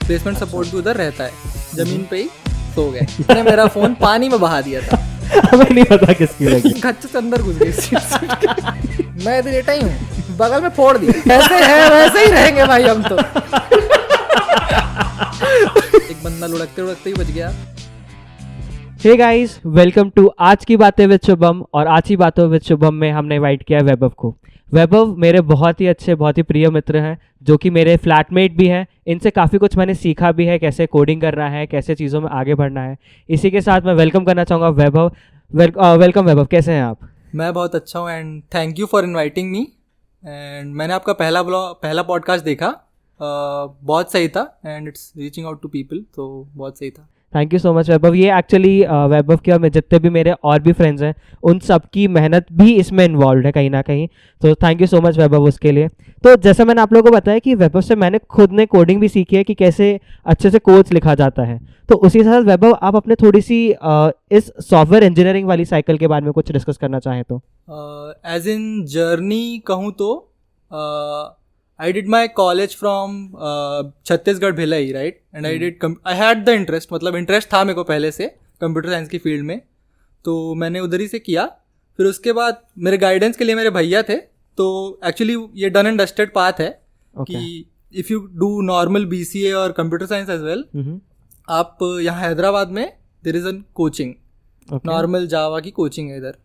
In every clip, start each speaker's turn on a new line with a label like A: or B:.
A: Placement support भी उधर रहता है। जमीन पे ही सो गए। मैंने मेरा फोन पानी में बहा दिया था।
B: हमें नहीं पता किसकी लगी।
A: खच्च से अंदर घुस गई। मैं इधर लेटा ही हूँ, बगल में फोड़ दिया। ऐसे है वैसे ही रहेंगे भाई हम तो। एक बंदा लुढ़कते लुढ़कते ही बच गया।
B: हे गाइस, वेलकम टू आज की बातें विद शुभम। और आज की बातों विद शुभम में हमने इनवाइट किया है वैभव को। वैभव मेरे बहुत ही अच्छे, बहुत ही प्रिय मित्र हैं, जो कि मेरे फ्लैटमेट भी हैं। इनसे काफ़ी कुछ मैंने सीखा भी है, कैसे कोडिंग करना है, कैसे चीज़ों में आगे बढ़ना है। इसी के साथ मैं वेलकम करना चाहूँगा वैभव। वेलकम वैभव, कैसे हैं आप?
A: मैं बहुत अच्छा हूँ and thank you for inviting me. And मैंने आपका पहला पॉडकास्ट देखा, बहुत सही था and it's reaching out to people, तो बहुत सही था।
B: Thank you so much Vaibhav. ये एक्चुअली वैभव के और जितने भी मेरे और भी फ्रेंड्स हैं, उन सब की मेहनत भी इसमें इन्वॉल्व है कहीं ना कहीं। तो थैंक यू सो मच वैभव उसके लिए। तो जैसा मैंने आप लोगों को बताया कि वैभव से मैंने खुद ने कोडिंग भी सीखी है कि कैसे अच्छे से कोड्स लिखा जाता है। तो उसी के साथ वैभव, आप अपने थोड़ी सी इस सॉफ्टवेयर इंजीनियरिंग वाली साइकिल के बारे में कुछ डिस्कस करना चाहें तो।
A: एज इन जर्नी कहूँ तो I did my college from Chhattisgarh Bhilai, right? And I had the interest, मतलब इंटरेस्ट था मेरे को पहले से कंप्यूटर साइंस की फील्ड में, तो मैंने उधर ही से किया। फिर उसके बाद मेरे गाइडेंस के लिए मेरे भैया थे, तो एक्चुअली ये डन एंड डस्टेड पाथ है कि if you do normal BCA और कंप्यूटर साइंस एज वेल, आप यहाँ हैदराबाद में there is an coaching, normal Java की कोचिंग है इधर।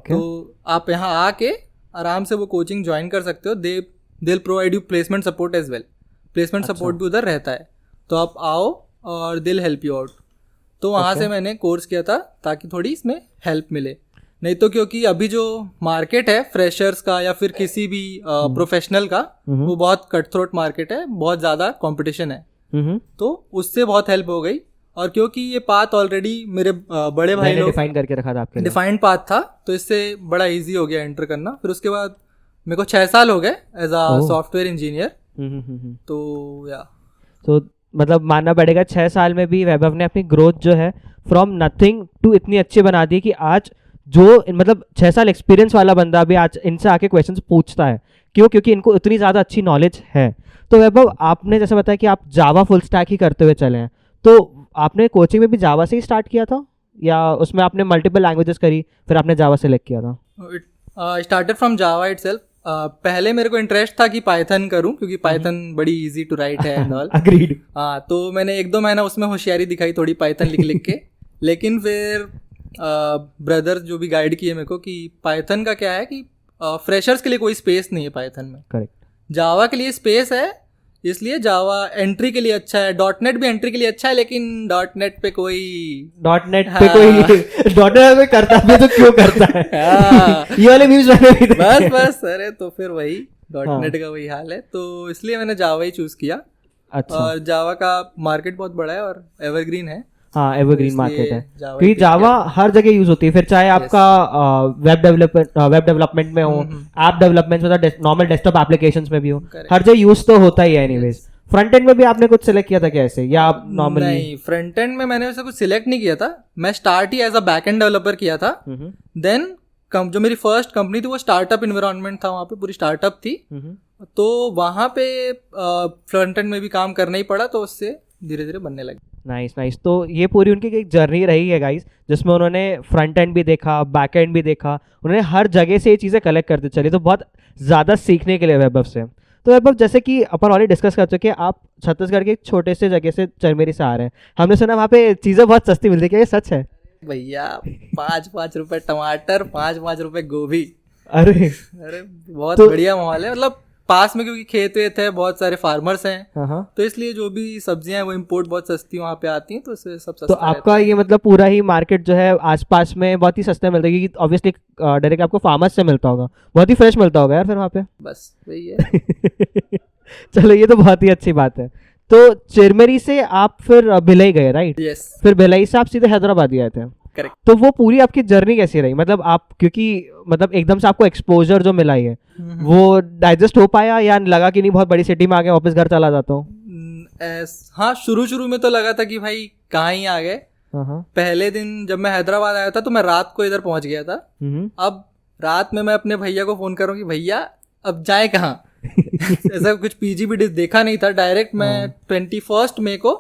A: तो आप यहाँ आके आराम से वो कोचिंग ज्वाइन कर सकते हो। They'll provide you placement support as well. Placement support भी उधर रहता है, तो आप आओ और they'll help you out। तो वहाँ से मैंने कोर्स किया था ताकि थोड़ी इसमें हेल्प मिले। नहीं तो क्योंकि अभी जो मार्केट है फ्रेशर्स का या फिर किसी भी प्रोफेशनल का, वो बहुत कट थ्रोट मार्केट है, बहुत ज़्यादा कंपटीशन है। तो उससे बहुत हेल्प हो गई। और क्योंकि ये पाथ ऑलरेडी मेरे बड़े भाई लोग
B: डिफाइन करके रखा था आपके लिए,
A: डिफाइंड पाथ था, तो इससे बड़ा ईजी हो गया एंटर करना। फिर उसके बाद मेरे को 6 साल हो गए एज अ सॉफ्टवेयर इंजीनियर। तो
B: तो मतलब मानना पड़ेगा 6 साल में भी वैभव ने अपनी ग्रोथ जो है फ्रॉम नथिंग टू इतनी अच्छी बना दी कि आज जो मतलब 6 साल एक्सपीरियंस वाला बंदा भी आज इनसे आके क्वेश्चंस पूछता है। क्यों? क्योंकि इनको इतनी ज़्यादा अच्छी नॉलेज है। तो वैभव, आपने जैसे बताया कि आप जावा फुल स्टैक ही करते हुए चले हैं, तो आपने कोचिंग में भी जावा से ही स्टार्ट किया था या उसमें आपने मल्टीपल लैंग्वेजेस करी फिर आपने जावा सेलेक्ट किया था?
A: Started from Java itself. पहले मेरे को इंटरेस्ट था कि पाइथन करूं, क्योंकि पाइथन बड़ी इजी टू राइट है एंड ऑल।
B: अग्रीड।
A: हाँ, तो मैंने 1-2 महीना उसमें होशियारी दिखाई थोड़ी पाइथन लिख के। लेकिन फिर ब्रदर जो भी गाइड किए मेरे को कि पाइथन का क्या है कि फ्रेशर्स के लिए कोई स्पेस नहीं है पाइथन में।
B: करेक्ट।
A: जावा के लिए स्पेस है, इसलिए जावा एंट्री के लिए अच्छा है। .NET भी एंट्री के लिए अच्छा है, लेकिन .NET पे कोई
B: .NET पे करता भी तो क्यों करता है? ये वाले मीम्स मैंने भी देखे।
A: बस अरे तो फिर वही .NET का वही हाल है, तो इसलिए मैंने जावा ही चूज किया।
B: अच्छा।
A: और जावा का मार्केट बहुत बड़ा है और एवरग्रीन है।
B: हाँ, एवरग्रीन मार्केट है क्योंकि जावा हर जगह यूज होती है। फिर चाहे आपका वेब डेवलपमेंट में हो, ऐप डेवलपमेंट में, नॉर्मल डेस्कटॉप एप्लीकेशंस में भी हो, हर जगह यूज तो होता ही है एनीवेज। फ्रंट एंड में भी आपने कुछ सिलेक्ट किया था क्या ऐसे, या आप नॉर्मली?
A: नहीं, फ्रंट एंड में मैंने वैसे कुछ सिलेक्ट नहीं किया था। मैं स्टार्ट ही as a back end developer किया था। देन जो मेरी फर्स्ट कंपनी थी वो स्टार्टअप इन्वायरमेंट था, वहाँ पे पूरी स्टार्टअप थी, तो वहाँ पे फ्रंट एंड में भी काम करना ही पड़ा, तो उससे धीरे धीरे बनने लगे।
B: नाइस। तो ये पूरी उनकी एक जर्नी रही है गाइस, जिसमें उन्होंने फ्रंट एंड भी देखा, बैक एंड भी देखा, उन्होंने हर जगह से ये चीज़ें कलेक्ट करते चली। तो बहुत ज़्यादा सीखने के लिए वैभव से। तो वैभव, जैसे कि अपन ऑलरेडी डिस्कस कर चुके हैं, आप छत्तीसगढ़ के एक छोटे से जगह से चरमेरी से आ रहे हैं। हमने सुना वहाँ पे चीज़ें बहुत सस्ती मिलती है, क्या ये सच है?
A: भैया 5-5 रुपए टमाटर, 5-5 रुपए गोभी।
B: अरे
A: बहुत बढ़िया माहौल है। मतलब पास में क्योंकि खेत वेत है, बहुत सारे फार्मर्स हैं, तो इसलिए जो भी सब्जियां हैं वो इम्पोर्ट बहुत सस्ती वहाँ पे आती हैं, तो इससे सब सस्ता।
B: तो आपका ये मतलब पूरा ही मार्केट जो है आसपास में बहुत ही सस्ता मिलता है, क्योंकि ऑब्वियसली डायरेक्ट आपको फार्मर्स से मिलता होगा, बहुत ही फ्रेश मिलता होगा यार फिर वहाँ पे।
A: बस वही है।
B: चलो, ये तो बहुत ही अच्छी बात है। तो चिरमेरी से आप फिर भिलाई गए, राइट?
A: यस।
B: फिर भिलाई से आप सीधे हैदराबाद ही आए थे?
A: करेक्ट।
B: तो वो पूरी आपकी जर्नी कैसी रही? मतलब आप, क्योंकि मतलब एकदम से आपको एक्सपोजर जो मिला है वो डाइजेस्ट हो पाया, या लगा कि नहीं बहुत बड़ी सिटी में आ गए, वापस घर चला जाता हूँ?
A: हाँ, शुरू में तो लगा था कि भाई कहाँ ही आ गए। पहले दिन जब मैं हैदराबाद आया था तो मैं रात को इधर पहुंच गया था। अब रात में मैं अपने भैया को फोन करूँ कि भैया अब जाए कहाँ, ऐसा कुछ पीजीबी देखा नहीं था। डायरेक्ट मैं 21 मई को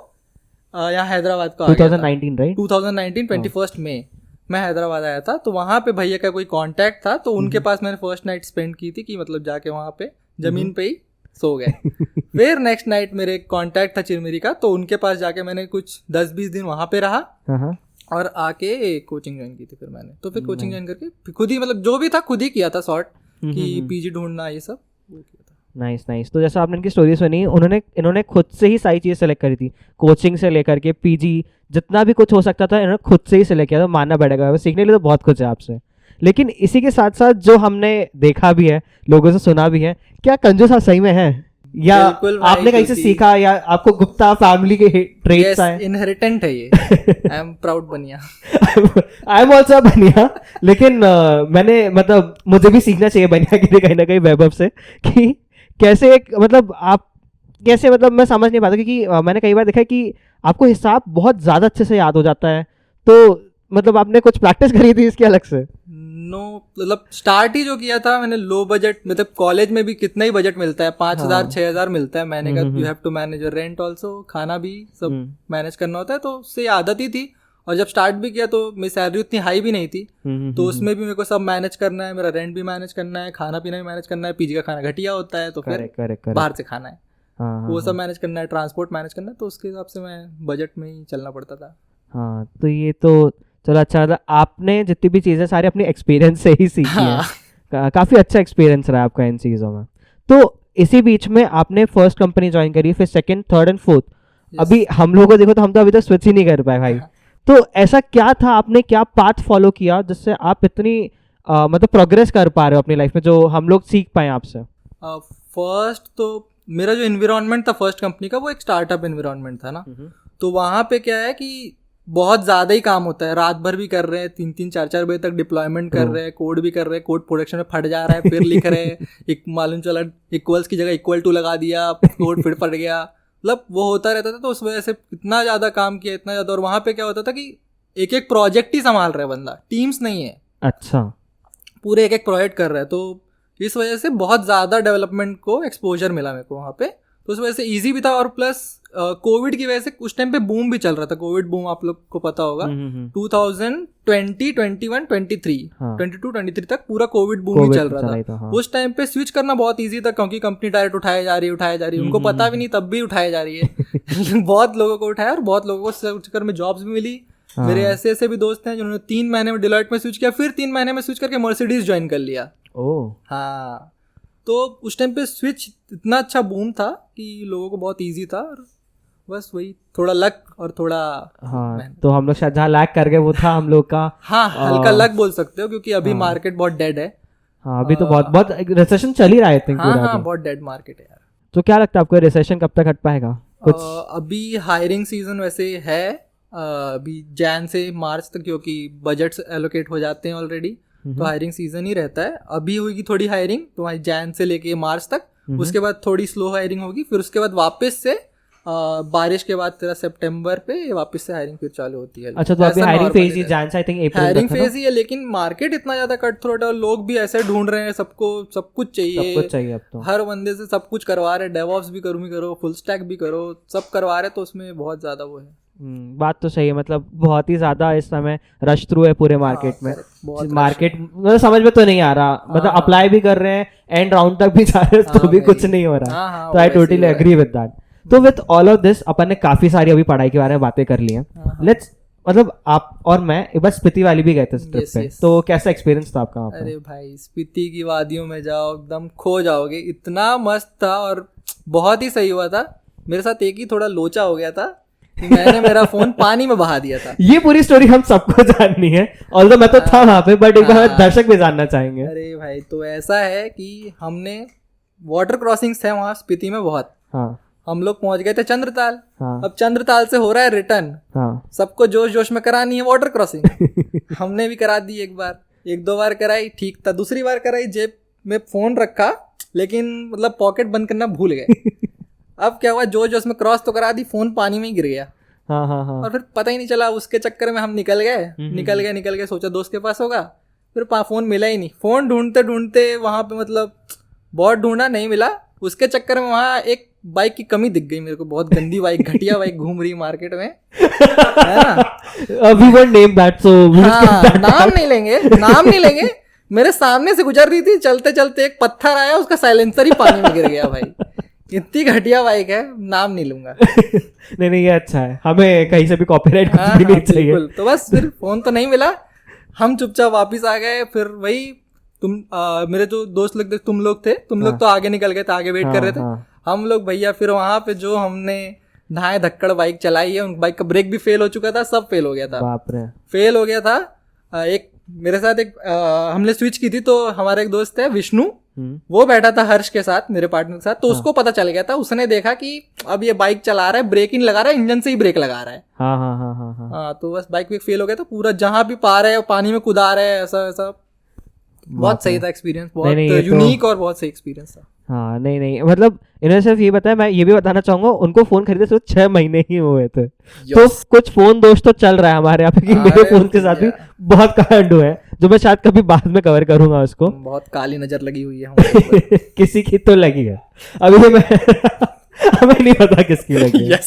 A: यहाँ हैदराबाद को आ गया था।
B: 2019 राइट?
A: 2019 21 मई मैं हैदराबाद आया था। तो वहाँ पे भैया का कोई कांटेक्ट था, तो उनके पास मैंने फर्स्ट नाइट स्पेंड की थी कि मतलब जाके वहाँ पे जमीन पे ही सो गए। फिर नेक्स्ट नाइट मेरे एक कांटेक्ट था चिरमिरी का, तो उनके पास जाके मैंने कुछ 10-20 दिन वहाँ पे रहा और आके कोचिंग ज्वाइन की थी फिर मैंने। तो फिर कोचिंग ज्वाइन करके खुद ही मतलब जो भी था खुद ही किया था सॉर्ट कि पीजी ढूंढना ये सब वो किया था।
B: नाइस। तो जैसा आपने इनकी स्टोरी सुनी, इन्होंने खुद से ही सारी चीज़ सेलेक्ट करी थी, कोचिंग से लेकर के पीजी, जितना भी कुछ हो सकता था इन्होंने खुद से ही सेलेक्ट किया था। मानना पड़ेगा, सीखने के लिए तो बहुत कुछ है आपसे। लेकिन इसी के साथ साथ जो हमने देखा भी है, लोगों से सुना भी है, क्या कंजूस आप सही में है या आपने कहीं से सीखा या आपको गुप्ता फैमिली के ट्रेट्स आए?
A: इनहेरिटेंट है ये। आई एम प्राउड बनिया।
B: आई एम ऑल्सो बनिया। लेकिन मैंने मतलब मुझे भी सीखना चाहिए बनिया के लिए कहीं ना कहीं वैभव से कि कैसे एक मतलब आप कैसे मतलब मैं समझ नहीं पाता क्योंकि मैंने कई बार देखा है कि आपको हिसाब बहुत ज़्यादा अच्छे से याद हो जाता है। तो मतलब आपने कुछ प्रैक्टिस करी थी इसके अलग से?
A: नो मतलब स्टार्ट ही जो किया था मैंने लो बजट, मतलब कॉलेज में भी कितना ही बजट मिलता है, 5,000 6,000 मिलता है महीने का। You have to manage your rent also, खाना भी सब मैनेज करना होता है। तो उससे आदत ही थी। और जब स्टार्ट भी किया तो मेरी सैलरी उतनी हाई भी नहीं थी, तो उसमें भी मेरे को सब मैनेज करना है, मेरा रेंट भी मैनेज करना है, खाना पीना भी मैनेज करना है। पीजी का खाना घटिया होता है तो फिर बाहर से खाना है, वो सब मैनेज करना है, ट्रांसपोर्ट मैनेज करना है। तो उसके हिसाब से मैं बजट में ही चलना पड़ता था।
B: हाँ, तो ये तो चलो अच्छा, मतलब आपने जितनी भी चीज़ें सारी अपनी एक्सपीरियंस से ही सीखी है। काफ़ी अच्छा एक्सपीरियंस रहा आपका इन चीज़ों में। तो इसी बीच में आपने फर्स्ट कंपनी ज्वाइन करी, फिर सेकंड, थर्ड एंड फोर्थ। अभी हम लोगों को देखो तो हम तो अभी तक स्विच ही नहीं कर पाए भाई। तो ऐसा क्या था, आपने क्या पाथ फॉलो किया जिससे आप इतनी मतलब प्रोग्रेस कर पा रहे हो अपनी लाइफ में, जो हम लोग सीख पाए आपसे?
A: फर्स्ट तो मेरा जो इन्वायरमेंट था फर्स्ट कंपनी का, वो एक स्टार्टअप इन्वायरमेंट था ना। तो वहाँ पे क्या है कि बहुत ज़्यादा ही काम होता है, रात भर भी कर रहे हैं, 3-3 4-4 बजे तक डिप्लॉयमेंट कर रहे हैं, कोड भी कर रहे हैं, कोड प्रोडक्शन में फट जा रहा है, फिर लिख रहे हैं, एक मालूम चला इक्वल्स की जगह इक्वल टू लगा दिया, कोड फिर फट गया, मतलब वो होता रहता था। तो उस वजह से इतना ज़्यादा काम किया, इतना ज़्यादा। और वहाँ पे क्या होता था कि एक एक प्रोजेक्ट ही संभाल रहा है बंदा, टीम्स नहीं है।
B: अच्छा,
A: पूरे एक एक प्रोजेक्ट कर रहा है। तो इस वजह से बहुत ज़्यादा डेवलपमेंट को एक्सपोजर मिला मेरे को वहाँ पे। तो उस वजह से ईजी भी था। और प्लस कोविड की वजह से उस टाइम पे बूम भी चल रहा था, कोविड बूम आप लोग को पता होगा। 2020, 21, 23, 22, 23 तक पूरा कोविड बूम ही चल रहा था। उस टाइम पे स्विच करना बहुत ईजी था क्योंकि कंपनी डायरेक्ट उठाए जा रही है, उनको पता भी नहीं तब भी उठाए जा रही है। बहुत लोगों को उठाया और बहुत लोगों को स्विच कर में जॉब्स भी मिली। मेरे ऐसे भी दोस्त हैं जिन्होंने 3 महीने में डिलॉयट में स्विच किया, फिर 3 महीने में स्विच करके मर्सिडीज ज्वाइन कर लिया। हाँ, तो उस टाइम पे स्विच इतना अच्छा बूम था कि लोगों को बहुत इजी था। और बस वही थोड़ा लक और थोड़ा
B: तो हम लोग शायद जहाँ लैक कर गए वो था हम लोग का।
A: हाँ, हल्का लक बोल सकते हो क्योंकि अभी मार्केट बहुत डेड है।
B: हाँ, अभी तो बहुत रिसेशन चल ही रहा है, आई थिंक।
A: हाँ, बहुत डेड मार्केट है यार।
B: तो क्या लगता है आपको रिसेशन कब तक हट पाएगा कुछ?
A: अभी हायरिंग सीजन वैसे है, अभी जैन से मार्च तक, क्योंकि बजट्स एलोकेट हो जाते हैं ऑलरेडी, तो हायरिंग सीजन ही रहता है। अभी होगी थोड़ी हायरिंग तो जैन से लेके मार्च तक, उसके बाद थोड़ी स्लो हायरिंग होगी, फिर उसके बाद वापस से बारिश के बाद तेरा सितंबर पे वापस से हायरिंग फिर चालू होती है।
B: अच्छा, तो अभी हायरिंग फेज ही जैन से I think April
A: hiring phase ही है, लेकिन मार्केट इतना ज्यादा कट थ्रोट है और लोग भी ऐसे ढूंढ रहे हैं, सबको सब कुछ चाहिए
B: अब तो।
A: हर बंदे से सब कुछ करवा रहे हैं, डेवऑप्स भी करो, फुल स्टैक भी करो, सब करवा रहे हैं। तो उसमें बहुत ज्यादा वो है।
B: बात तो सही है, मतलब बहुत ही ज्यादा इस समय रश थ्रू है पूरे मार्केट में। मार्केट मतलब समझ में तो नहीं आ रहा, मतलब अप्लाई भी कर रहे हैं, एंड राउंड तक भी जा रहे हैं, तो भी कुछ नहीं हो रहा। तो I totally agree with that. तो विद ऑल ऑफ दिस अपन ने काफी सारी अभी पढ़ाई के बारे में बातें कर ली हैं। लेट्स मतलब आप और मैं एक बार स्पीति वाली भी गए थे ट्रिप पे, तो कैसा एक्सपीरियंस था आपका वहाँ पे?
A: अरे भाई, स्पीति की वादियों में जाओ एकदम खो जाओगे, इतना मस्त था और बहुत ही सही हुआ था। मेरे साथ एक ही थोड़ा लोचा हो गया था, मैंने मेरा फोन पानी में बहा दिया था।
B: ये पूरी स्टोरी हम सबको जाननी है, ऑल्दो मैं तो था वहाँ पे, बट एक बार दर्शक भी जानना चाहेंगे।
A: अरे भाई, तो ऐसा है कि हमने वाटर क्रॉसिंग्स है वहाँ स्पीति में बहुत। हम लोग पहुंच गए थे चंद्रताल। अब चंद्रताल से हो रहा है रिटर्न। सबको जोश जोश में करानी है वाटर क्रॉसिंग। हमने भी करा दी, एक दो बार कराई, ठीक था। दूसरी बार कराई, जेब में फोन रखा, लेकिन मतलब पॉकेट बंद करना भूल गए। अब क्या हुआ, जोश जोश में क्रॉस तो करा दी, फोन पानी में ही गिर गया। और फिर पता ही नहीं चला, उसके चक्कर में हम निकल गए, सोचा दोस्त के पास होगा, फिर फोन मिला ही नहीं। फोन ढूंढते ढूंढते वहां पे मतलब बहुत ढूंढा, नहीं मिला। उसके चक्कर में वहाँ एक बाइक की कमी दिख गई मेरे को, बहुत गंदी बाइक, घटिया बाइक घूम रही मार्केट में, है ना।
B: वी वोंट नेम दैट, सो
A: हाँ, नाम नहीं लेंगे। मेरे सामने से गुजर रही थी, चलते चलते एक पत्थर आया, उसका साइलेंसर ही पानी में गिर गया भाई। इतनी घटिया बाइक है, नाम नहीं लूंगा।
B: नहीं, ये अच्छा है, हमें कहीं से भी कॉपीराइट भी नहीं चाहिए।
A: तो बस फिर फोन तो नहीं मिला, हम चुपचाप वापिस आ गए। फिर वही मेरे जो दोस्त लोग थे, तुम लोग तो आगे निकल गए थे, आगे वेट कर रहे थे। हम लोग भैया फिर वहां पे जो हमने ढाए धक्कड़ बाइक चलाई है, उन बाइक का ब्रेक भी फेल हो चुका था, सब फेल हो गया था।
B: बाप रे,
A: फेल हो गया था। एक मेरे साथ हमने स्विच की थी, तो हमारा एक दोस्त है विष्णु, वो बैठा था हर्ष के साथ, मेरे पार्टनर के साथ। तो उसको पता चल गया था, उसने देखा कि अब ये बाइक चला रहा है, ब्रेक इन लगा रहा है, इंजन से ही ब्रेक लगा रहा है। हाँ, तो बस बाइक फेल हो गया था पूरा, जहां भी पा रहे पानी में कूदा रहे, ऐसा बहुत सही था एक्सपीरियंस, बहुत यूनिक और बहुत सही एक्सपीरियंस था।
B: हाँ, नहीं, मतलब इन्होंने सिर्फ ये बताया, मैं ये भी बताना चाहूंगा, उनको फोन खरीदे सिर्फ 6 महीने ही हुए थे। तो कुछ फोन दोस्त तो चल रहा है हमारे यहाँ पे, कि मेरे फोन के साथ भी बहुत कांड हुए हैं, जो मैं शायद कभी बाद में कवर करूंगा उसको।
A: बहुत काली नजर लगी हुई है हमारे ऊपर।
B: किसी की तो लगी है, अभी मैं हमें नहीं पता किसकी लगी है।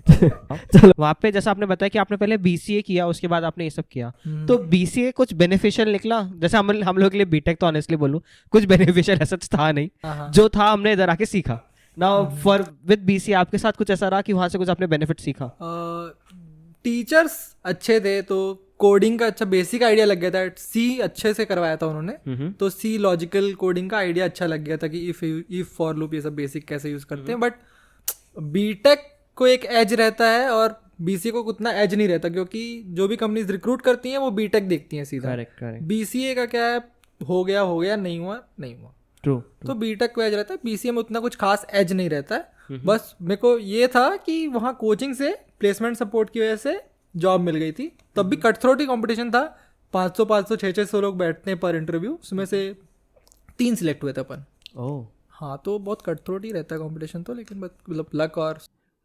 B: चलो, वहाँ पे जैसा आपने बताया कि आपने पहले बीसीए किया, उसके बाद आपने ये सब किया, तो बीसीए कुछ बेनिफिशियल निकला? जैसे हम लोग के लिए बीटेक तो ऑनेस्टली बोलूं कुछ बेनिफिशियल ऐसा था नहीं, जो था हमने इधर आके सीखा। नाउ फॉर विद बीसीए आपके साथ कुछ ऐसा रहा कि वहां से कुछ आपने बेनिफिट सीखा?
A: टीचर्स अच्छे थे, तो कोडिंग का अच्छा बेसिक आइडिया लग गया था। सी अच्छे से करवाया था उन्होंने, तो सी लॉजिकल कोडिंग का आइडिया अच्छा लग गया था कि इफ फॉर लूप ये सब बेसिक कैसे यूज करते हैं। बट बीटेक को एक एज रहता है और बीसीए को उतना एज नहीं रहता, क्योंकि जो भी कंपनीज रिक्रूट करती हैं वो बीटेक देखती हैं सीधा।
B: करेक्ट।
A: बीसीए का क्या है, हो गया, नहीं हुआ।
B: ट्रू।
A: तो बीटेक को एज रहता है, बीसीए में उतना कुछ खास एज नहीं रहता है। बस मेरे को ये था कि वहाँ कोचिंग से प्लेसमेंट सपोर्ट की वजह से जॉब मिल गई थी। तब भी कट थ्रोट ही कॉम्पिटिशन था, 500 600 लोग बैठते हैं पर इंटरव्यू, उसमें से 3 सिलेक्ट हुए थे अपन। हाँ, तो बहुत कट थ्रोट ही रहता है कॉम्पिटिशन तो, लेकिन मतलब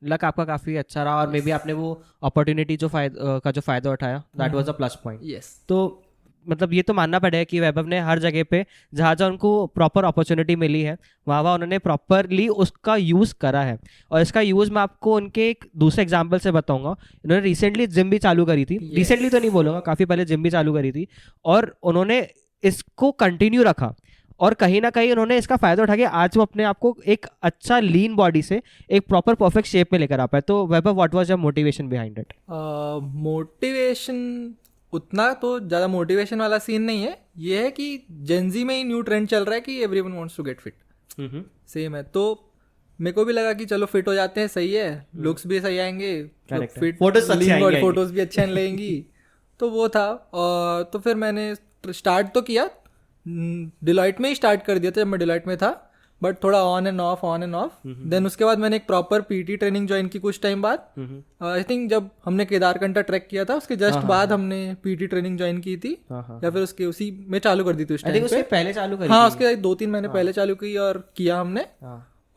A: लक
B: आपका काफी अच्छा रहा, और मे बी आपने वो अपॉर्चुनिटी जो फायदा उठाया, that was a plus point.
A: Yes.
B: तो मतलब ये तो मानना पड़ेगा कि वैभव ने हर जगह पे जहाँ उनको प्रॉपर अपॉर्चुनिटी मिली है, वहाँ उन्होंने प्रॉपरली उसका यूज़ करा है। और इसका यूज़ मैं आपको उनके एक दूसरे एग्जाम्पल से बताऊंगा। इन्होंने रिसेंटली जिम भी चालू करी थी, रिसेंटली तो नहीं बोलूँगा, काफ़ी पहले जिम भी चालू करी थी, और उन्होंने इसको कंटिन्यू रखा, और कहीं ना कहीं उन्होंने इसका फायदा उठा के आज वो अपने आप को एक अच्छा लीन बॉडी से एक प्रॉपर परफेक्ट शेप में लेकर आ पाए। तो Vaibhav, what was your motivation behind it?
A: Motivation उतना तो ज़्यादा मोटिवेशन वाला सीन नहीं है, ये है कि जेनजी में ही न्यू ट्रेंड चल रहा है कि everyone wants to get fit. Same है, तो मेरे को भी लगा कि चलो फिट हो जाते हैं, सही है, लुक्स भी सही आएंगे, फिट फोटोज भी अच्छे लेंगी। तो वो था, और तो फिर मैंने स्टार्ट तो किया, डिलॉयट में ही स्टार्ट कर दिया था जब मैं डिलॉयट में था, बट थोड़ा ऑन एंड ऑफ। देन उसके बाद मैंने एक प्रॉपर पीटी ट्रेनिंग ज्वाइन की कुछ टाइम बाद। आई थिंक जब हमने केदारकंठा ट्रैक किया था उसके जस्ट बाद हमने पीटी ट्रेनिंग ज्वाइन की थी, या फिर उसके उसी में चालू कर दी थी उस टाइम पे।
B: पहले चालू करी?
A: हाँ, उसके 2-3 महीने पहले चालू की और किया हमने,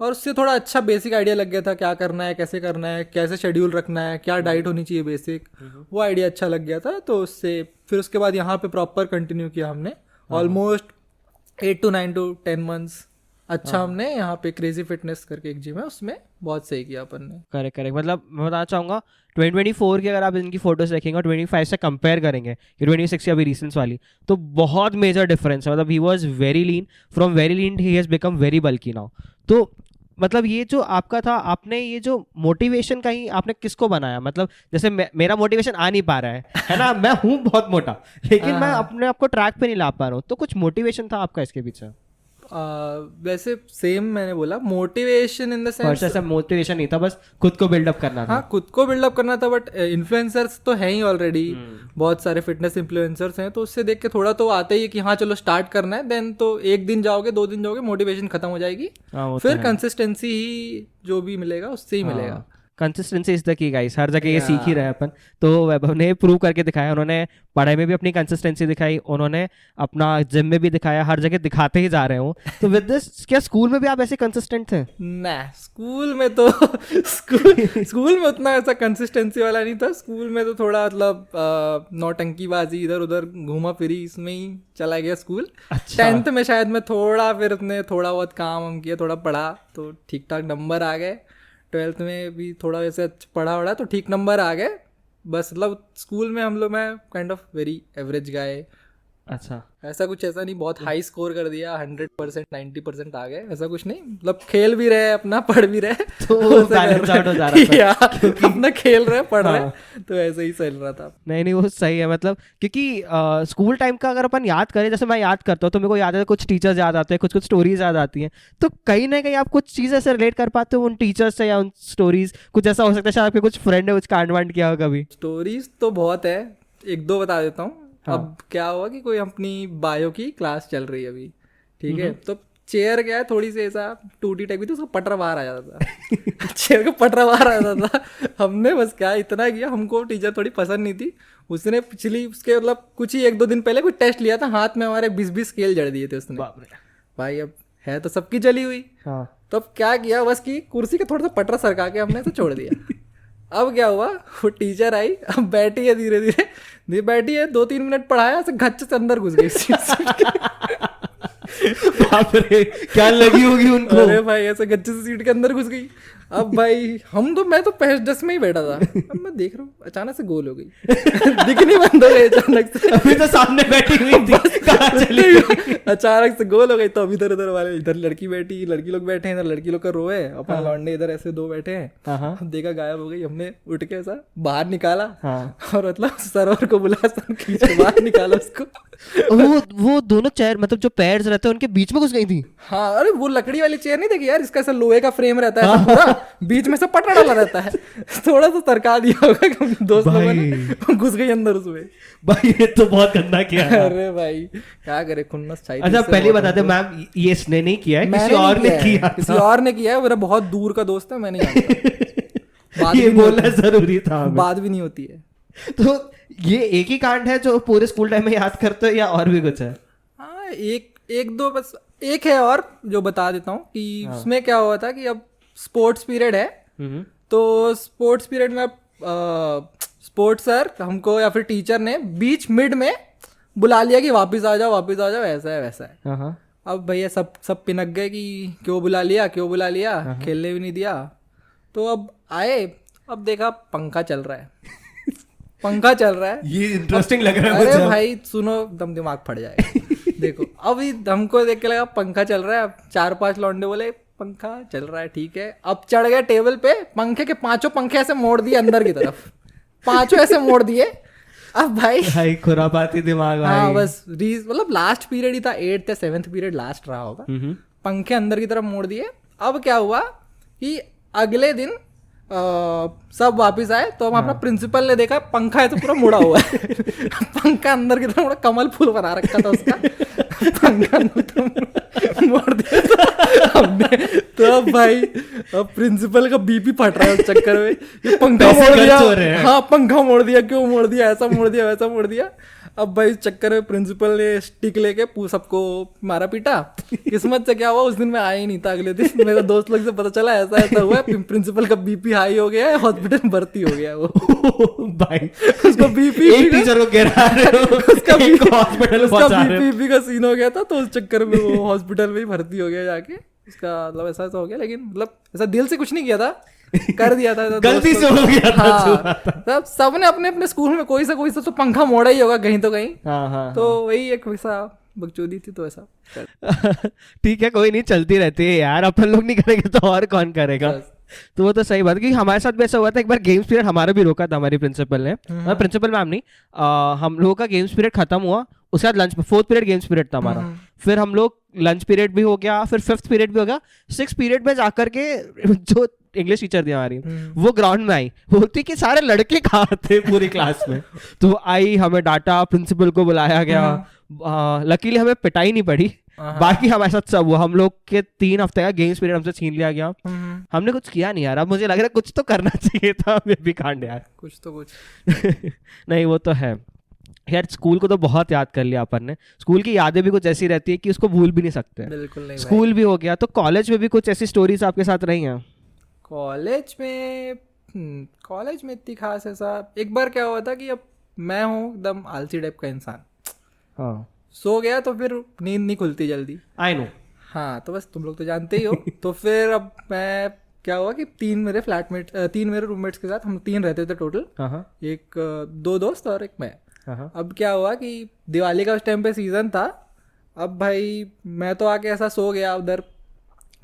A: और उससे थोड़ा अच्छा बेसिक आइडिया लग गया था, क्या करना है, कैसे करना है, कैसे शेड्यूल रखना है, क्या डाइट होनी चाहिए बेसिक, वो आइडिया अच्छा लग गया था। तो उससे फिर उसके बाद यहाँ पे प्रॉपर कंटिन्यू किया हमने, ऑलमोस्ट 8 to 9 to 10 months। अच्छा, हमने यहाँ पे क्रेजी फिटनेस करके एक जिम है, उसमें बहुत सही किया अपन ने।
B: करेक्ट। मतलब मैं बताना चाहूँगा 2024 की अगर आप इनकी फोटोज देखेंगे और 25 से कंपेयर करेंगे, कि 26 की अभी रिसेंट वाली, तो बहुत मेजर डिफरेंस है। मतलब he was very lean, from very lean he has become very bulky now. तो मतलब ये जो आपका था, आपने ये जो मोटिवेशन कहीं आपने किसको बनाया? मतलब जैसे मेरा मोटिवेशन आ नहीं पा रहा है ना, मैं हूँ बहुत मोटा, लेकिन मैं अपने आप को ट्रैक पे नहीं ला पा रहा हूँ, तो कुछ मोटिवेशन था आपका इसके पीछे?
A: वैसे सेम मैंने बोला, मोटिवेशन इन द सेंस,
B: ऐसा मोटिवेशन नहीं था, बस खुद को बिल्डअप करना था।
A: हाँ, खुद को बिल्डअप करना था, बट इन्फ्लुएंसर्स तो हैं ही ऑलरेडी, बहुत सारे फिटनेस इन्फ्लुएंसर्स हैं, तो उससे देख के थोड़ा तो आता ही है कि हाँ चलो स्टार्ट करना है। देन तो 1 दिन जाओगे, 2 दिन जाओगे, मोटिवेशन खत्म हो जाएगी, फिर कंसिस्टेंसी ही जो भी मिलेगा उससे ही मिलेगा।
B: Consistency is the key guys, हर जगह ये सीख ही रहे हैं अपन। तो वैभव ने प्रूव करके दिखाया, उन्होंने पढ़ाई में भी अपनी कंसिस्टेंसी दिखाई, उन्होंने अपना जिम में भी दिखाया, हर जगह दिखाते ही जा रहे हो। तो विद दिस क्या स्कूल में भी आप ऐसे कंसिस्टेंट थे?
A: ना, स्कूल में तो स्कूल में उतना ऐसा कंसिस्टेंसी वाला नहीं था। स्कूल में तो थोड़ा मतलब नौटंकीबाजी, इधर उधर घूमा फिरी, इसमें ही चला गया स्कूल। 10th में शायद मैं थोड़ा, फिर अपने थोड़ा बहुत काम किया, थोड़ा पढ़ा तो ठीक ठाक नंबर आ गए। 12th में भी थोड़ा वैसे पढ़ा वढ़ा तो ठीक नंबर आ गए। बस मतलब स्कूल में हम लोग, मैं काइंड ऑफ वेरी एवरेज गाय।
B: अच्छा,
A: ऐसा कुछ ऐसा नहीं बहुत हाई स्कोर कर दिया, 100% 90% आ गए, ऐसा कुछ नहीं। मतलब खेल भी रहे अपना, पढ़ भी रहे,
B: तो बैलेंस आउट हो जा रहा था।
A: अपना खेल रहे पढ़ रहे, तो ऐसे ही चल रहा था।
B: नहीं वो सही है, मतलब क्योंकि स्कूल टाइम का अगर अपन याद करें, जैसे मैं याद करता हूँ तो मेरे को याद है, कुछ टीचर्स याद आते हैं, कुछ कुछ स्टोरीज याद आती हैं। तो कहीं ना कहीं आप कुछ चीज़ें से रिलेट कर पाते हो उन टीचर्स से या उन स्टोरीज? कुछ ऐसा हो सकता है शायद आपके कुछ फ्रेंड है कुछ कांड वांड किया हो कभी?
A: स्टोरीज तो बहुत है, एक दो बता देता हूँ। अब क्या हुआ कि कोई अपनी बायो की क्लास चल रही है अभी, ठीक है, तो चेयर क्या है थोड़ी सी ऐसा टूटी टाइप की थी, उसको पटरा बाहर आ जाता था। चेयर का पटरा बाहर आ जाता था। हमने बस क्या इतना किया, हमको टीचर थोड़ी पसंद नहीं थी, उसने पिछली उसके मतलब कुछ ही 1-2 दिन पहले कोई टेस्ट लिया था, हाथ में हमारे 20-20 स्केल जड़ दिए थे उसने। भाई अब है तो सबकी जली हुई। तो अब क्या किया, बस की कुर्सी का थोड़ा सा पटरा सरका के हमने तो छोड़ दिया। अब क्या हुआ, वो टीचर आई, अब बैठी है, धीरे धीरे बैठी है, 2-3 मिनट पढ़ाया, ऐसे घच्चे से अंदर घुस गई।
B: बाप रे, क्या लगी होगी उनको।
A: अरे भाई ऐसे गच्चे से सीट के अंदर घुस गई। अब भाई मैं तो पहले 10 में ही बैठा था, अब मैं देख रहा हूँ अचानक से गोल हो गई। दिखनी बंद हो गई अचानक से।
B: अभी तो सामने बैठी हुई थी, कहाँ चली गई?
A: अचानक से गोल हो गई। तो अब इधर उधर वाले, इधर लड़की बैठी, लड़की लोग बैठे हैं, इधर लड़की लोग का रो है, अपना लौंडे इधर ऐसे 2 बैठे हैं। देखा गायब हो गई, हमने उठ के ऐसा बाहर निकाला, और मतलब सरवर को बुला, सर खींच के बाहर निकाला उसको।
B: वो दोनों चेयर मतलब जो पैर्स रहते हैं उनके बीच में घुस गई थी।
A: हाँ, अरे वो लकड़ी वाली चेयर नहीं देखी यार, इसका ऐसा लोहे का फ्रेम रहता है पूरा, बीच में से पटरा डाला रहता है, थोड़ा सा सरका दिया होगा दोस्त लोगों ने, घुस गई अंदर उसमें।
B: भाई ये तो बहुत गंदा किया है।
A: अरे भाई क्या करे, खुन्नस चाहिए।
B: अच्छा पहले बता दे मैम, ये इसने नहीं किया है, किसी और ने किया,
A: किसी और ने किया है, मेरा बहुत दूर का दोस्त है, मैं नहीं जानता।
B: ये बोलना जरूरी था,
A: बात भी नहीं होती है।
B: तो ये एक ही कांड है जो पूरे स्कूल टाइम में याद करते हो या और भी कुछ है?
A: हाँ, एक दो बस, एक है और जो बता देता हूँ कि उसमें क्या हुआ था कि अब स्पोर्ट्स पीरियड है, तो स्पोर्ट्स पीरियड में स्पोर्ट्स सर हमको या फिर टीचर ने बीच मिड में बुला लिया कि वापस आ जाओ, ऐसा है वैसा है। अब भैया सब पिनक गए कि क्यों बुला लिया, खेलने भी नहीं दिया। तो अब आए, अब देखा पंखा चल रहा है,
B: ये इंटरेस्टिंग लग रहा है।
A: अरे भाई सुनो, दम दिमाग फट जाएगा। देखो अभी हमको देख के लगा पंखा चल रहा है, 4-5 लौंडे बोले पंखा चल रहा है ठीक है। अब चढ़ गए टेबल पे, पंखे के 5 पंखे ऐसे मोड़ दिए अंदर की तरफ, 5 ऐसे मोड़ दिए। अब भाई
B: खुरापाती दिमाग।
A: हाँ बस मतलब लास्ट पीरियड ही था, 8th या 7th पीरियड लास्ट रहा होगा, पंखे अंदर की तरफ मोड़ दिए। अब क्या हुआ कि अगले दिन सब वापस आए, तो हम अपना प्रिंसिपल ने देखा पंखा है तो पूरा मुड़ा हुआ है। पंखा अंदर की तरफ कमल फूल बना रखा था उसका, पंखा मोड़ दिया था हमने। तो अब भाई अब प्रिंसिपल का बीपी फट रहा है उस चक्कर में, ये पंखा मोड़ दिया, हाँ पंखा मोड़ दिया, क्यों मोड़ दिया, ऐसा मोड़ दिया वैसा मोड़ दिया। अब भाई इस चक्कर में प्रिंसिपल ने स्टिक लेके सबको मारा पीटा। किस्मत से क्या हुआ, उस दिन मैं आया ही नहीं था। अगले दिन मेरे दोस्त लोग से पता चला ऐसा हुआ, प्रिंसिपल का बीपी हाई हो गया है, हॉस्पिटल में भर्ती हो गया वो। भाई उसको बीपी,
B: एक टीचर को गिरा रहे हो,
A: उसका बीपी का सीन हो गया था, तो उस चक्कर में वो हॉस्पिटल में ही भर्ती हो गया जाके। उसका मतलब ऐसा हो गया, लेकिन मतलब ऐसा दिल से कुछ नहीं किया था, कर दिया था,
B: गलती से हो गया था।
A: हाँ, सबने अपने अपने स्कूल में कोई सा तो पंखा मोड़ा ही होगा कहीं तो कहीं। तो वही एक वैसा बकचोदी थी, तो ऐसा।
B: ठीक है, कोई नहीं, चलती रहती है यार, अपन लोग नहीं करेंगे तो और कौन करेगा। तो वो तो सही बात है कि हमारे साथ भी ऐसा हुआ था। एक बार गेम्स पीरियड हमारा भी रोका था हमारी प्रिंसिपल ने, प्रिंसिपल मैम नहीं, हम लोगों का गेम्स पीरियड खत्म हुआ, उसके बाद lunch 4th period games period था हमारा, फिर हम लोग लंच पीरियड भी हो गया, फिर 5th पीरियड भी हो गया, 6th पीरियड में जाकर के जो इंग्लिश टीचर थी हमारी, वो ग्राउंड में आई, बोलती कि सारे लड़के कहाँ थे पूरी क्लास में। तो वो आई, हमें डांटा, प्रिंसिपल को बुलाया गया। लकीली हमें पिटाई नहीं पड़ी, बाकी हमारे साथ सब हुआ। हम लोग के 3 हफ्ते का गेम्स पीरियड हमसे छीन लिया गया। हमने कुछ किया नहीं यार, अब मुझे लग रहा है कुछ तो करना चाहिए था, मे भी कांड यार,
A: कुछ तो कुछ
B: नहीं वो तो है यार। स्कूल को तो बहुत याद कर लिया अपन ने, स्कूल की यादें भी कुछ ऐसी रहती है कि उसको भूल भी नहीं सकते।
A: बिल्कुल नहीं।
B: स्कूल भी हो गया, तो कॉलेज में भी कुछ ऐसी स्टोरीज आपके साथ रही हैं?
A: कॉलेज में इतनी खास ऐसा, एक बार क्या हुआ था कि अब मैं हूँ एकदम आलसी टाइप का इंसान,
B: हाँ,
A: सो गया तो फिर नींद नहीं खुलती जल्दी।
B: I know.
A: हाँ, तो बस तुम लोग तो जानते ही हो। तो फिर अब मैं क्या हुआ कि 3 मेरे रूममेट्स के साथ, हम 3 रहते थे टोटल, एक 2 दोस्त और एक मैं। अब क्या हुआ कि दिवाली का उस टाइम पे सीजन था। अब भाई मैं तो आके ऐसा सो गया उधर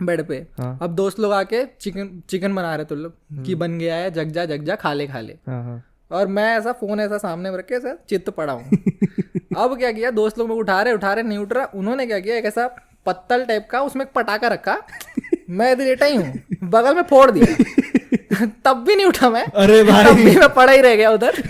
A: बेड पे। अब दोस्त लोग आके चिकन बना रहे थे लोग कि बन गया है, जग जा खा ले। और मैं ऐसा फोन ऐसा सामने में रख के ऐसा चित्त पड़ा हूँ। अब क्या किया, दोस्त लोग उठा रहे नहीं उठ रहा। उन्होंने क्या किया, एक ऐसा पत्तल टाइप का, उसमें एक पटाखा रखा, मैं इधर लेटा ही हूँ, बगल में फोड़ दिया। तब भी नहीं उठा मैं, अरे भाई तब भी मैं पड़ा ही रह गया उधर।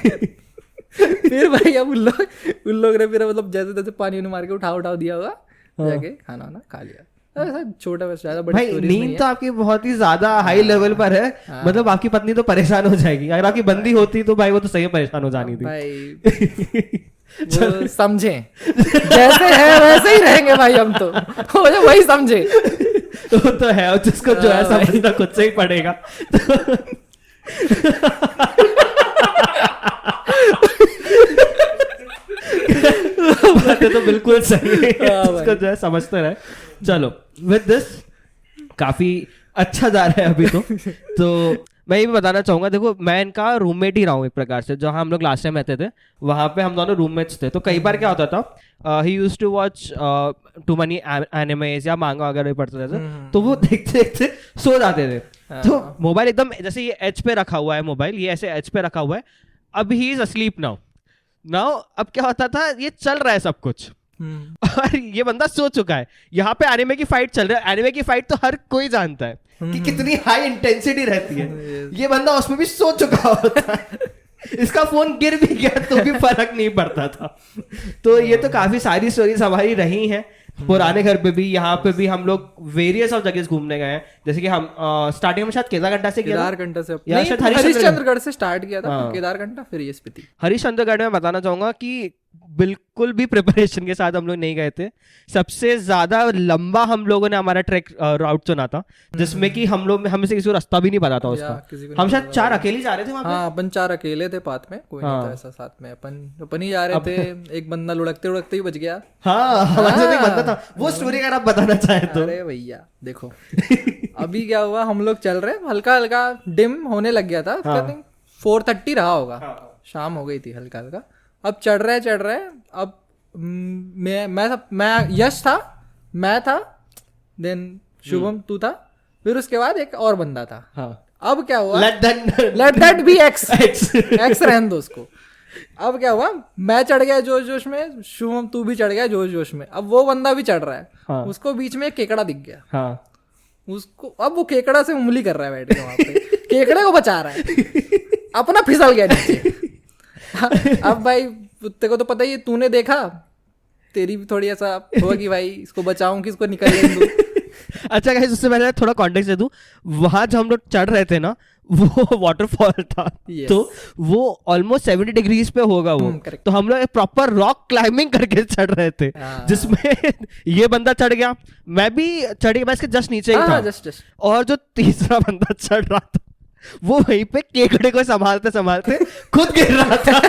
A: फिर भाई अब उन लोग ने फिर मतलब जैसे तैसे पानी मार के उठा दिया होगा, जाके खाना वाना खा लिया। ऐसा छोटा बस, ज्यादा बड़ी स्टोरी नहीं है।
B: नींद तो आपकी बहुत ही ज्यादा हाई लेवल पर है। मतलब आपकी पत्नी तो परेशान हो जाएगी, अगर आपकी बंदी होती तो भाई वो तो सही परेशान हो जानी थी
A: भाई। वो समझे जैसे है वैसे ही रहेंगे भाई, हम तो वही समझे।
B: तो है, जिसको जो है समझना खुद से ही पड़ेगा। बातें तो बिल्कुल सही है, इसको जो है समझते रहे। चलो, विद दिस काफी अच्छा जा रहा है अभी तो मैं ये भी बताना चाहूंगा, देखो मैं इनका रूममेट ही रहा हूँ एक प्रकार से। जहाँ हम लोग लास्ट टाइम रहते थे वहां पे हम दोनों रूममेट्स थे। तो कई बार क्या होता था, he used to watch too many animes या मांगा वगैरह पढ़ते थे, तो वो देखते देखते सो जाते थे। तो मोबाइल एकदम जैसे ये एज पे रखा हुआ है, मोबाइल ये ऐसे एज पे रखा हुआ है। अब ही इज अस्लीप नाउ अब क्या होता था, ये चल रहा है सब कुछ और ये बंदा सो चुका है। यहाँ पे एनिमे की फाइट चल रही है। एनिमे की फाइट तो हर कोई जानता है कि कितनी हाई इंटेंसिटी रहती है। ये बंदा उसमें भी सो चुका होता है, इसका फोन गिर भी गया तो भी फर्क नहीं पड़ता था। तो ये तो काफी सारी स्टोरीज हमारी रही हैं। पुराने घर पे भी, यहाँ पे भी हम लोग वेरियस ऑफ जगह घूमने गए हैं। जैसे कि हम स्टार्टिंग में शायद केदारकंठा से हरिश्चंद्रगढ़
A: से स्टार्ट किया था, केदारकंठा फिर ये स्पीति।
B: हरिश्चंद्रगढ़ में बताना चाहूंगा कि बिल्कुल भी प्रिपरेशन के साथ हम लोग नहीं गए थे। सबसे ज्यादा लंबा हम लोगों ने हमारा ट्रैक राउट चुना था, जिसमें कि हमें से किसी को रास्ता भी नहीं पता था उसका। हम शायद 4 अकेले जा रहे थे वहां पे।
A: हाँ, अपन 4 अकेले थे पाथ में, कोई नहीं था ऐसा साथ में। अपन ही जा रहे थे। एक बंदा लुढ़कते लुढ़कते ही बच गया।
B: हाँ, हमारे साथ एक बंदा था। वो स्टोरी अगर आप बताना चाहें तो।
A: अरे भैया देखो, अभी क्या हुआ, हम लोग चल रहे, हल्का हल्का डिम होने लग गया था। 4:30 रहा होगा, शाम हो गई थी हल्का हल्का। अब चढ़ रहे। अब मैं यश था, मैं था, देन शुभम तू था, फिर उसके बाद एक और बंदा था। अब क्या हुआ, लेट दैट बी एक्स रहने दो उसको। अब क्या हुआ, मैं चढ़ गया जोश में, शुभम तू भी चढ़ गया जोश में। अब वो बंदा भी चढ़ रहा है, उसको बीच में एक केकड़ा दिख गया। उसको अब वो केकड़ा से उंगली कर रहा है बैठ के वहां पे, केकड़े को बचा रहा है, अपना फिसल गया नीचे। अब भाई तेरे को तो पता ही है, तूने देखा, तेरी भी थोड़ी ऐसा होगा कि भाई इसको बचाऊं कि इसको निकल दूं।
B: अच्छा गाइस, उससे पहले थोड़ा कॉन्टेक्स्ट दे दूं। वहां जब हम लोग चढ़ रहे थे ना, वो वाटरफॉल था। तो वो ऑलमोस्ट 70 डिग्रीज पे होगा वो। तो हम लोग प्रॉपर रॉक क्लाइंबिंग करके चढ़ रहे थे, जिसमें ये बंदा चढ़ गया, मैं भी चढ़ गया, मैं इसके जस्ट नीचे ही था। just. और जो तीसरा बंदा चढ़ रहा था वो वहीं पे केकड़े को संभालते संभालते खुद गिर रहा था।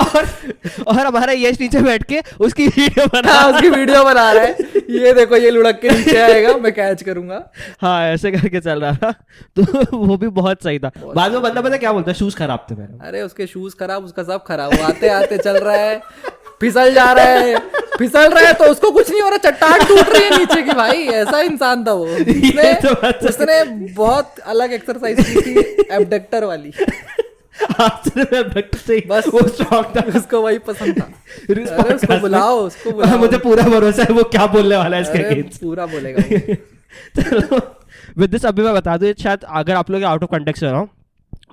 B: और हमारा यश नीचे बैठ के उसकी वीडियो बना रहा है।
A: ये देखो, ये लुढ़क के नीचे आएगा, मैं कैच करूंगा।
B: हाँ, ऐसे करके चल रहा था। तो वो भी बहुत सही था। बाद में बंदा पता क्या बोलता है, शूज खराब थे मेरे।
A: अरे उसके शूज खराब, उसका सब खराब। वो आते आते चल रहा है, फिसल रहा है तो उसको कुछ नहीं हो रहा, चट्टान टूट रही है नीचे की। भाई ऐसा इंसान था वो। उसने बहुत अलग एक्सरसाइज की थी, एब्डक्टर वाली।
B: बस वो स्ट्रॉन्ग था,
A: उसको वही पसंद था। अरे उसको बुलाओ।
B: मुझे पूरा भरोसा है वो क्या बोलने वाला है इसके अगेंस्ट।
A: पूरा बोलेगा।
B: चलो, विद दिस अभी मैं बता दूँ, शायद अगर आप लोग आउट ऑफ कंटेक्स्ट हो रहा हूँ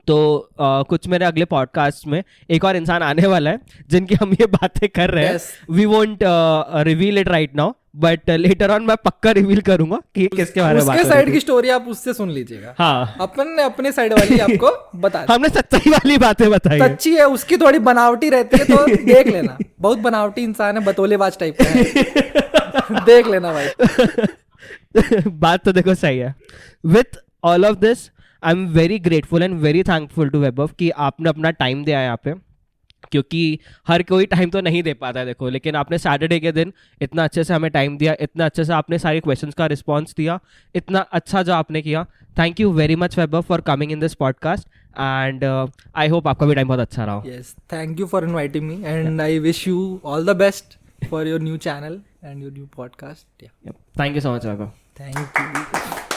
B: तो कुछ मेरे अगले पॉडकास्ट में एक और इंसान आने वाला है जिनकी हम ये बातें कर रहे हैं.
A: Yes.
B: We won't reveal it right now, but later on मैं पक्का रिवील करूंगा कि किसके बारे में बात
A: उसके
B: हो रही
A: साइड
B: थी.
A: की स्टोरी आप उससे सुन लीजिएगा.
B: हाँ,
A: अपन ने अपने साइड वाली आपको बता दी.
B: हमने सच्चाई वाली बातें बताई है.
A: सच्ची है, उसकी थोड़ी बनावटी रहती है तो देख लेना. बहुत बनावटी इंसान है, बतौलेबाज टाइप का है. देख लेना भाई.
B: बात तो देखो सही है. With all of this I am very grateful and very thankful to Vaibhav कि आपने अपना टाइम दिया है यहाँ पे, क्योंकि हर कोई टाइम तो नहीं दे पाता है देखो, लेकिन आपने सैटरडे के दिन इतना अच्छे से हमें टाइम दिया, इतना अच्छे से आपने सारे क्वेश्चंस का रिस्पांस दिया, इतना अच्छा जो आपने किया. Thank you very much Vaibhav for coming in this podcast and I hope आपका भी टाइम बहुत अच्छा रहा हो.
A: Yes, thank you for inviting me, and I wish you all the best for your new channel and your new podcast. Yeah.
B: Thank you so much Vaibhav.
A: Thank you.